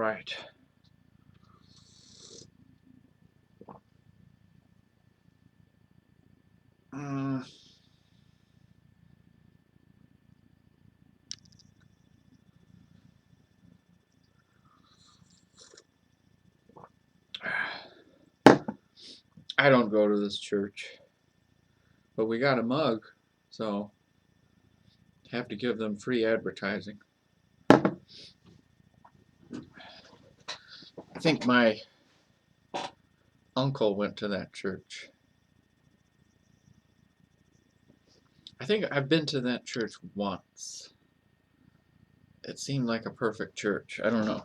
right. I don't go to this church, but we got a mug, so have to give them free advertising. I think my uncle went to that church. I think I've been to that church once. It seemed like a perfect church. I don't know,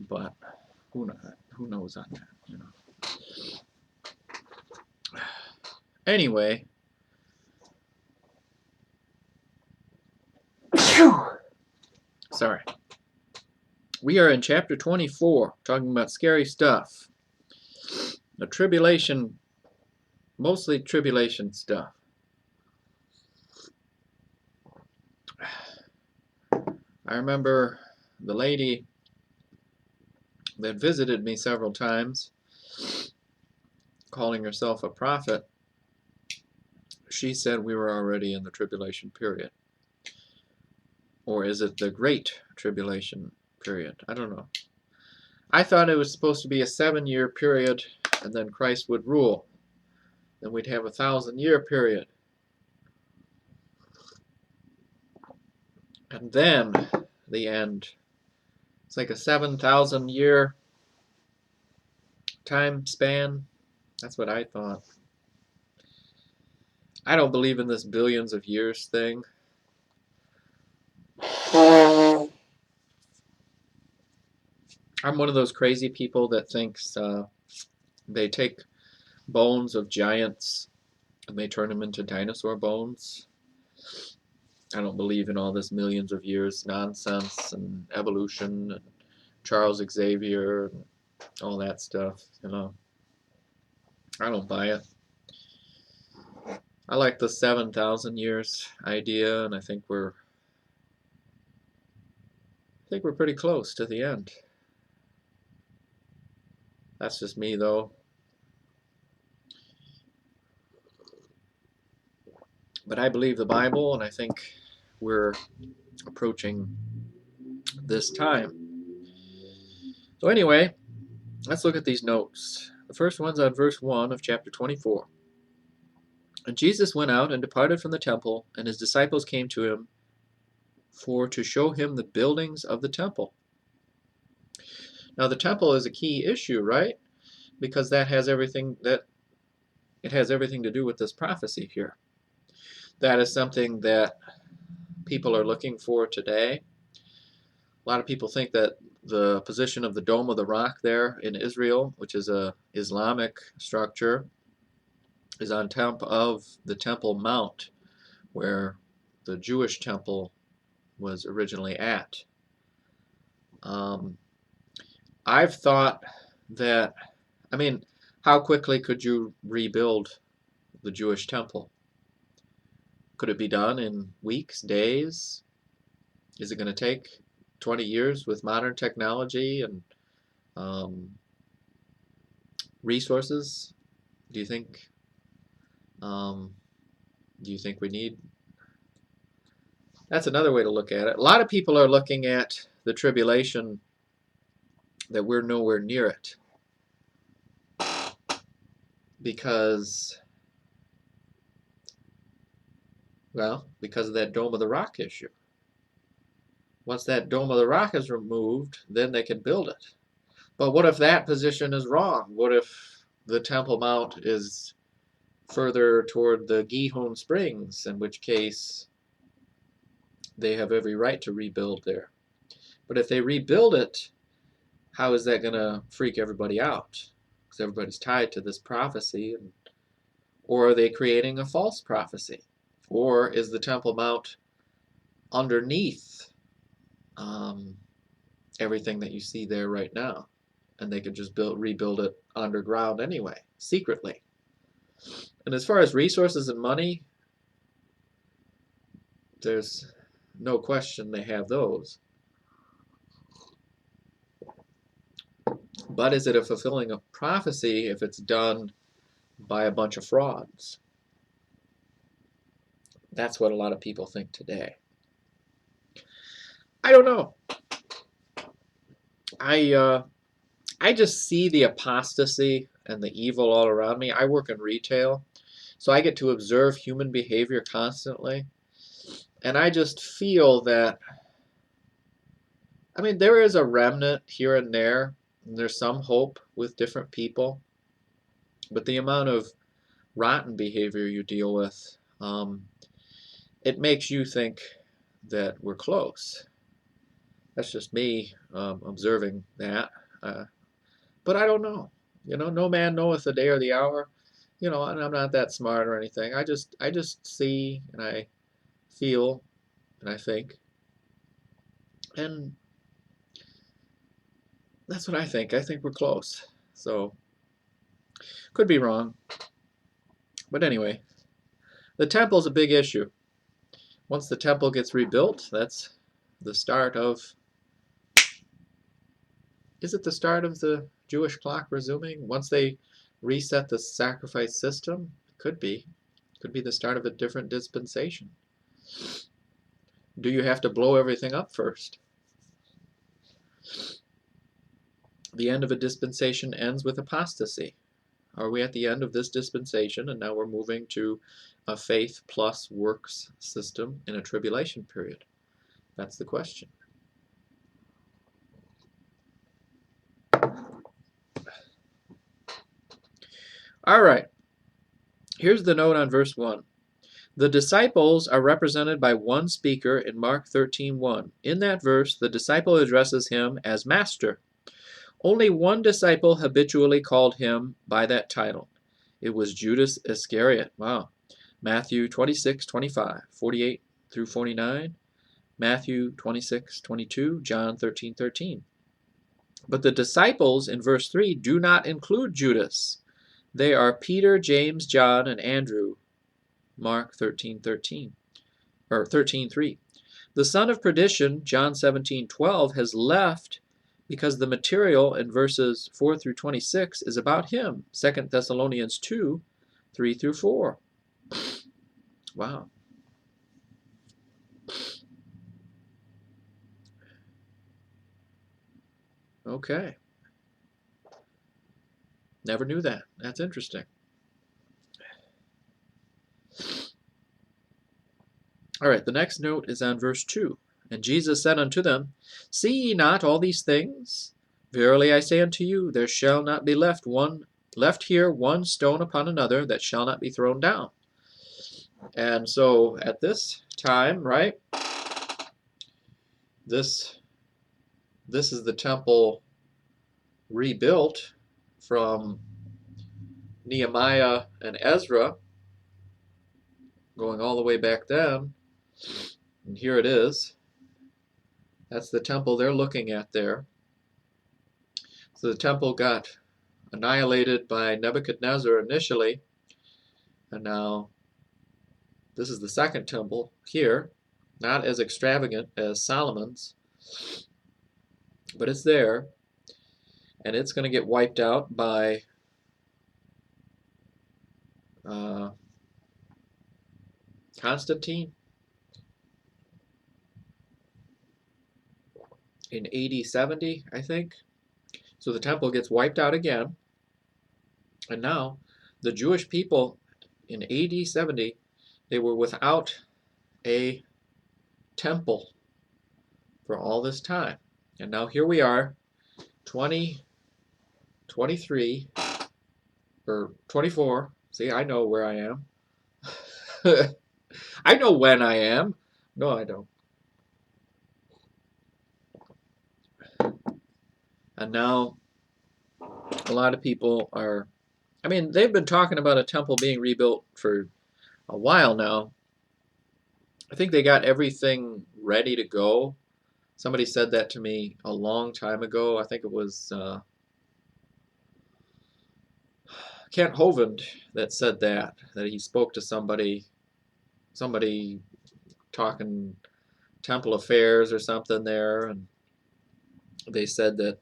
but who knows on that, you know. Anyway, sorry. We are in chapter 24, talking about scary stuff. The tribulation, mostly tribulation stuff. I remember the lady that visited me several times, calling herself a prophet. She said we were already in the tribulation period. Or is it the Great Tribulation period? I don't know. I thought it was supposed to be a 7-year period, and then Christ would rule. Then we'd have a 1,000-year period. And then the end. It's like a 7,000-year time span. That's what I thought. I don't believe in this billions of years thing. I'm one of those crazy people that thinks they take bones of giants and they turn them into dinosaur bones. I don't believe in all this millions of years nonsense and evolution and Charles Xavier and all that stuff, you know. I don't buy it. I like the 7,000 years idea, and I think we're pretty close to the end. That's just me, though. But I believe the Bible, and I think we're approaching this time. So anyway, let's look at these notes. The first one's on verse 1 of chapter 24. And Jesus went out and departed from the temple, and his disciples came to him to show him the buildings of the temple. Now the temple is a key issue, right? Because it has everything to do with this prophecy here. That is something that people are looking for today. A lot of people think that the position of the Dome of the Rock there in Israel, which is a Islamic structure, is on top of the Temple Mount, where the Jewish temple was originally at. I've thought that, I mean, how quickly could you rebuild the Jewish temple? Could it be done in weeks, days? Is it going to take 20 years with modern technology and resources? Do you think we need? That's another way to look at it. A lot of people are looking at the tribulation that we're nowhere near it, because of that Dome of the Rock issue. Once that Dome of the Rock is removed, then they can build it. But what if that position is wrong? What if the Temple Mount is further toward the Gihon Springs, in which case they have every right to rebuild there? But if they rebuild it, how is that going to freak everybody out? Because everybody's tied to this prophecy. Or are they creating a false prophecy? Or is the Temple Mount underneath everything that you see there right now? And they could just rebuild it underground anyway, secretly. And as far as resources and money, there's no question they have those. But is it a fulfilling of prophecy if it's done by a bunch of frauds? That's what a lot of people think today. I don't know. I just see the apostasy and the evil all around me. I work in retail, so I get to observe human behavior constantly. And I just feel that, I mean, there is a remnant here and there, and there's some hope with different people. But the amount of rotten behavior you deal with, it makes you think that we're close. That's just me observing that. But I don't know. No man knoweth the day or the hour. And I'm not that smart or anything. I just see and I feel and I think. And that's what I think. I think we're close. So, could be wrong. But anyway, the temple's a big issue. Once the temple gets rebuilt, that's the start of. Is it the start of the Jewish clock resuming? Once they reset the sacrifice system? It could be. It could be the start of a different dispensation. Do you have to blow everything up first? The end of a dispensation ends with apostasy. Are we at the end of this dispensation and now we're moving to a faith plus works system in a tribulation period? That's the question. All right. Here's the note on verse 1. The disciples are represented by one speaker in Mark 13:1. In that verse, the disciple addresses him as Master. Only one disciple habitually called him by that title. It was Judas Iscariot. Wow. Matthew 26:25, 48 through 49, Matthew 26:22, John 13:13. But the disciples in verse 3 do not include Judas. They are Peter, James, John, and Andrew. Mark 13:13 or 13:3. The son of perdition, John 17:12, has left because the material in verses 4 through 26 is about him. 2 Thessalonians 2:3 through 4. Wow. Okay. Never knew that. That's interesting. All right, the next note is on verse 2. And Jesus said unto them, See ye not all these things? Verily I say unto you, there shall not be left here one stone upon another that shall not be thrown down. And so at this time, right, this is the temple rebuilt from Nehemiah and Ezra, going all the way back then. And here it is. That's the temple they're looking at there. So the temple got annihilated by Nebuchadnezzar initially, and now this is the second temple here, not as extravagant as Solomon's, but it's there, and it's going to get wiped out by Constantine in AD 70, I think. So the temple gets wiped out again, and now the Jewish people in AD 70, they were without a temple for all this time. And now here we are, 2023 or 24. See, I know where I am. I know when I am. No, I don't. And now a lot of people are, I mean, they've been talking about a temple being rebuilt for a while now. I think they got everything ready to go. Somebody said that to me a long time ago. I think it was Kent Hovind that said that he spoke to somebody talking temple affairs or something there, and they said that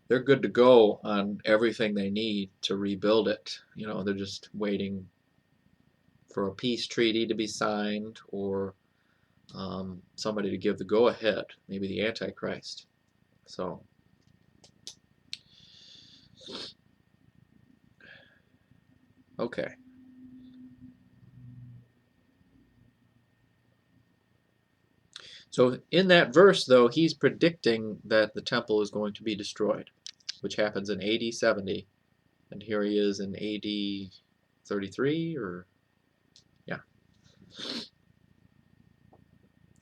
they're good to go on everything they need to rebuild it. You know, they're just waiting for a peace treaty to be signed, or somebody to give the go-ahead, maybe the Antichrist. So, okay. So in that verse, though, he's predicting that the temple is going to be destroyed, which happens in AD 70. And here he is in AD 33, or, yeah.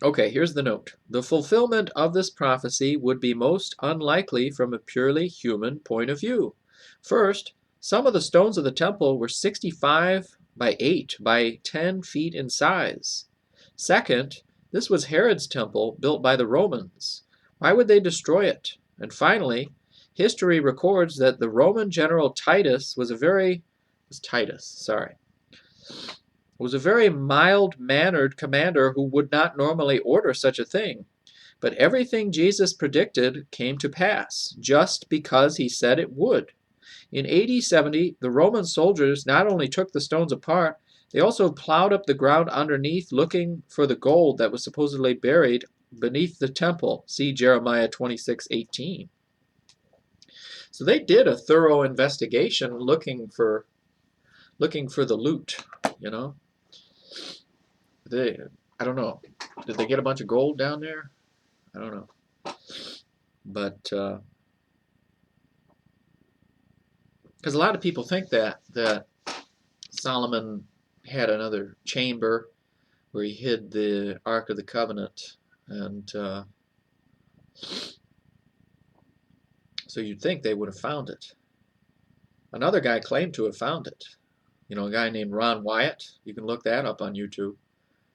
Okay, here's the note. The fulfillment of this prophecy would be most unlikely from a purely human point of view. First, some of the stones of the temple were 65 by 8 by 10 feet in size. Second, this was Herod's temple built by the Romans. Why would they destroy it? And finally, history records that the Roman general Titus was a very mild-mannered commander who would not normally order such a thing. But everything Jesus predicted came to pass, just because he said it would. In AD 70, the Roman soldiers not only took the stones apart, they also plowed up the ground underneath looking for the gold that was supposedly buried beneath the temple. See Jeremiah 26:18. So they did a thorough investigation looking for the loot, you know. I don't know. Did they get a bunch of gold down there? I don't know. But because a lot of people think that Solomon had another chamber where he hid the Ark of the Covenant, and so you'd think they would have found it. Another guy claimed to have found it. You know, a guy named Ron Wyatt. You can look that up on YouTube.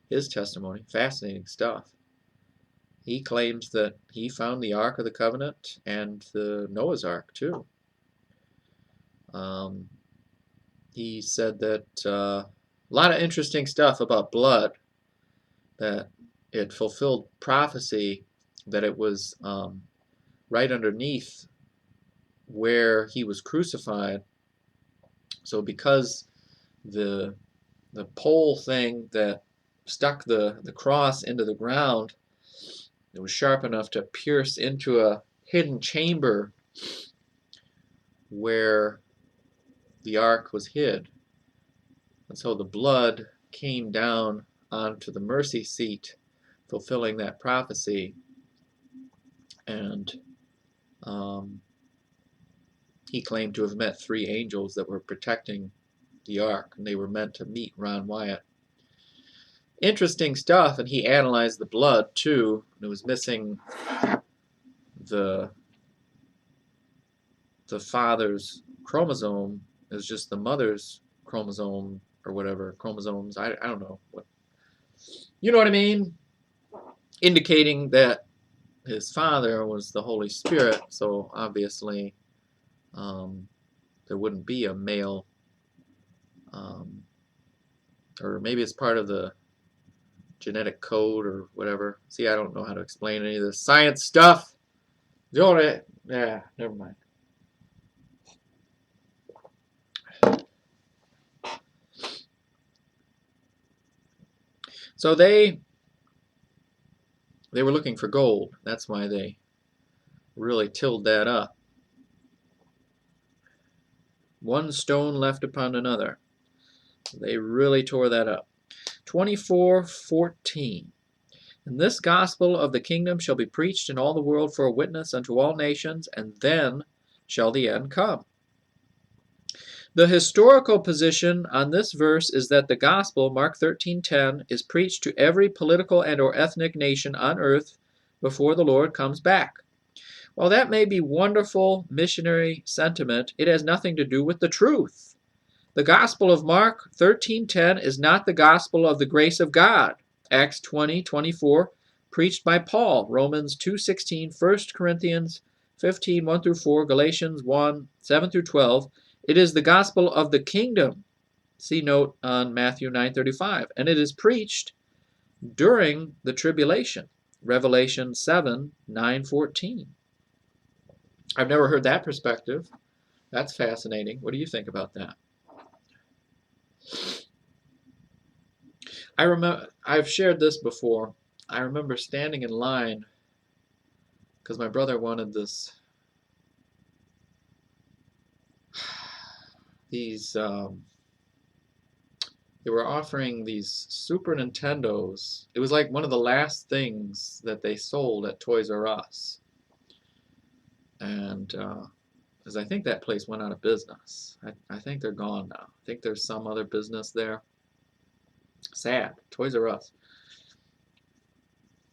His testimony, fascinating stuff. He claims that he found the Ark of the Covenant and the Noah's Ark too. He said that a lot of interesting stuff about blood, that it fulfilled prophecy, that it was right underneath where he was crucified. So because the pole thing that stuck the cross into the ground, it was sharp enough to pierce into a hidden chamber where the ark was hid. And so the blood came down onto the mercy seat, fulfilling that prophecy. And he claimed to have met 3 angels that were protecting the ark, and they were meant to meet Ron Wyatt. Interesting stuff, and he analyzed the blood too. It was missing the father's chromosome. It was just the mother's chromosome, or whatever, chromosomes, I don't know. You know what I mean? Indicating that his father was the Holy Spirit, so obviously there wouldn't be a male, or maybe it's part of the genetic code or whatever. See, I don't know how to explain any of this science stuff. Yeah, never mind. So they were looking for gold. That's why they really tilled that up. One stone left upon another. They really tore that up. 24:14. And this gospel of the kingdom shall be preached in all the world for a witness unto all nations, and then shall the end come. The historical position on this verse is that the gospel, Mark 13:10, is preached to every political and or ethnic nation on earth before the Lord comes back. While that may be wonderful missionary sentiment, it has nothing to do with the truth. The gospel of Mark 13:10 is not the gospel of the grace of God, Acts 20:24, preached by Paul, Romans 2:16, 1 Corinthians 15:1-4, Galatians 1:7-12. It is the gospel of the kingdom. See note on Matthew 9:35. And it is preached during the tribulation, Revelation 7:9-14. I've never heard that perspective. That's fascinating. What do you think about that? I remember, I've shared this before. I remember standing in line because my brother wanted these, they were offering these Super Nintendos. It was like one of the last things that they sold at Toys R Us. And because I think that place went out of business. I think they're gone now. I think there's some other business there. Sad. Toys R Us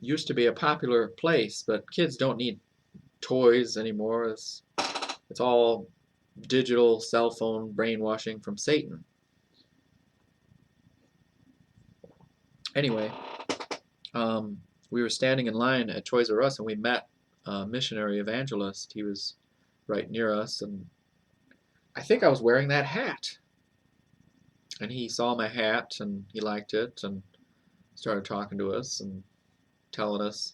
used to be a popular place, but kids don't need toys anymore. It's all digital cell phone brainwashing from Satan. Anyway, we were standing in line at Toys R Us and we met a missionary evangelist. He was right near us, and I think I was wearing that hat. And he saw my hat and he liked it and started talking to us and telling us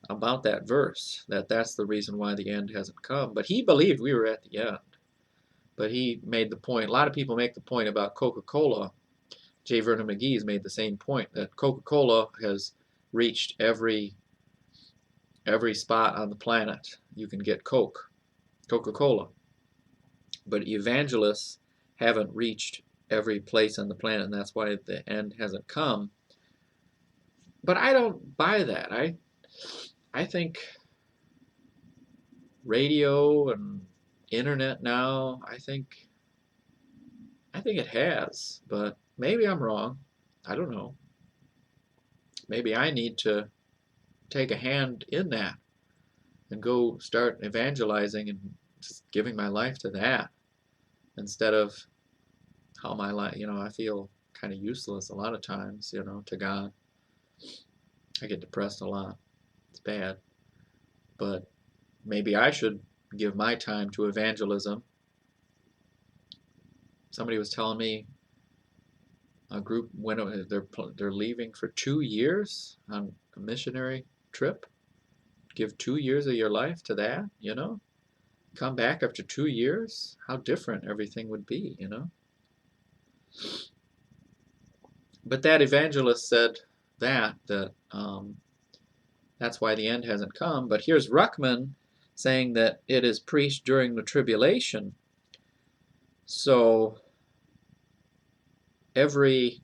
about that verse, that's the reason why the end hasn't come. But he believed we were at the end. But he made the point, a lot of people make the point about Coca-Cola. J. Vernon McGee's made the same point, that Coca-Cola has reached every spot on the planet. You can get Coca-Cola. But evangelists haven't reached every place on the planet, and that's why the end hasn't come. But I don't buy that. I think radio and internet now, I think it has, but maybe I'm wrong. I don't know. Maybe I need to take a hand in that and go start evangelizing and just giving my life to that instead of how my life, I feel kind of useless a lot of times, to God. I get depressed a lot. It's bad. But maybe I should give my time to evangelism. Somebody was telling me a group they're leaving for 2 years on a missionary trip. Give 2 years of your life to that, come back after 2 years, how different everything would be, But that evangelist said that that's why the end hasn't come. But here's Ruckman saying that it is preached during the tribulation. So every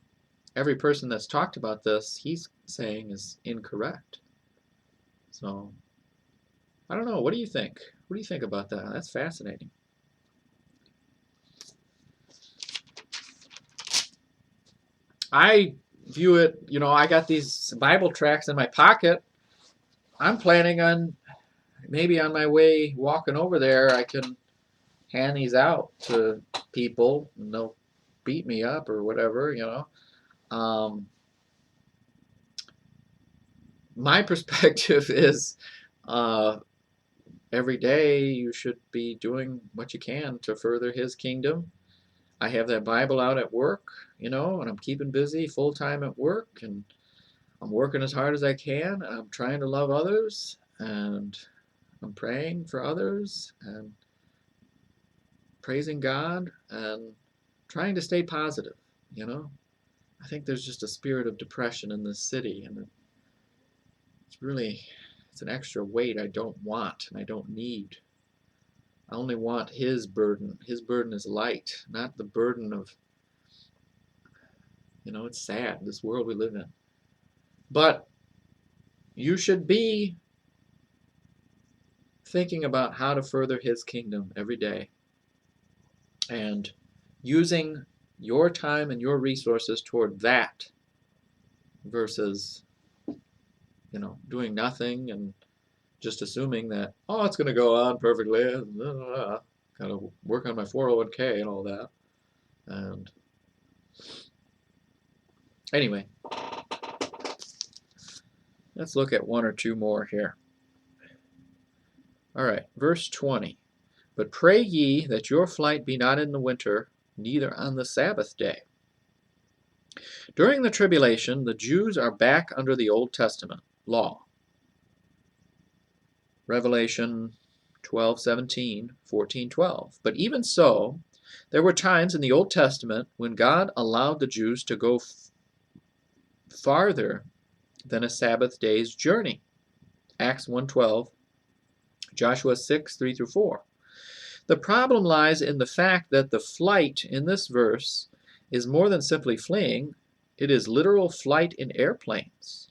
person that's talked about this, he's saying is incorrect. So I don't know. What do you think? What do you think about that? That's fascinating. I view it, I got these Bible tracts in my pocket. I'm planning on maybe on my way walking over there, I can hand these out to people and they'll beat me up or whatever, My perspective is every day you should be doing what you can to further his kingdom. I have that Bible out at work, and I'm keeping busy full time at work, and I'm working as hard as I can, and I'm trying to love others, and I'm praying for others, and praising God, and trying to stay positive, I think there's just a spirit of depression in this city, and it's an extra weight I don't want and I don't need. I only want his burden. His burden is light, not the burden of, it's sad, this world we live in. But you should be thinking about how to further his kingdom every day and using your time and your resources toward that versus, doing nothing and just assuming that, it's going to go on perfectly. Got to work on my 401k and all that. And anyway, let's look at one or two more here. All right, verse 20. But pray ye that your flight be not in the winter, neither on the Sabbath day. During the tribulation, the Jews are back under the Old Testament law. Revelation 12:17, 14:12. But even so, there were times in the Old Testament when God allowed the Jews to go farther than a Sabbath day's journey. Acts 1:12, Joshua 6:3 through 4. The problem lies in the fact that the flight in this verse is more than simply fleeing, it is literal flight in airplanes.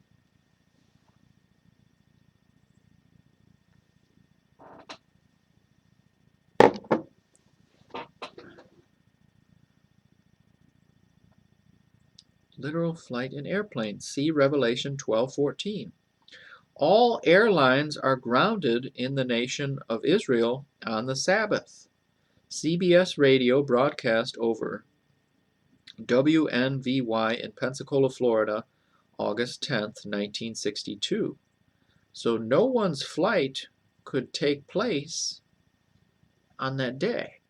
Literal flight in airplanes. See Revelation 12:14. All airlines are grounded in the nation of Israel on the Sabbath. CBS radio broadcast over WNVY in Pensacola, Florida, August 10th, 1962. So no one's flight could take place on that day.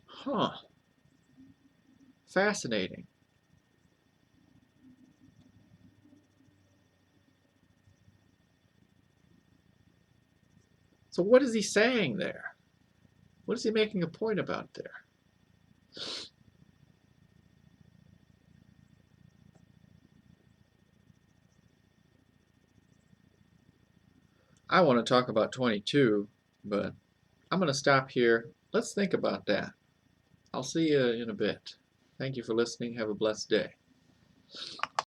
Huh. Fascinating. So what is he saying there? What is he making a point about there? I want to talk about 22, but I'm going to stop here. Let's think about that. I'll see you in a bit. Thank you for listening. Have a blessed day.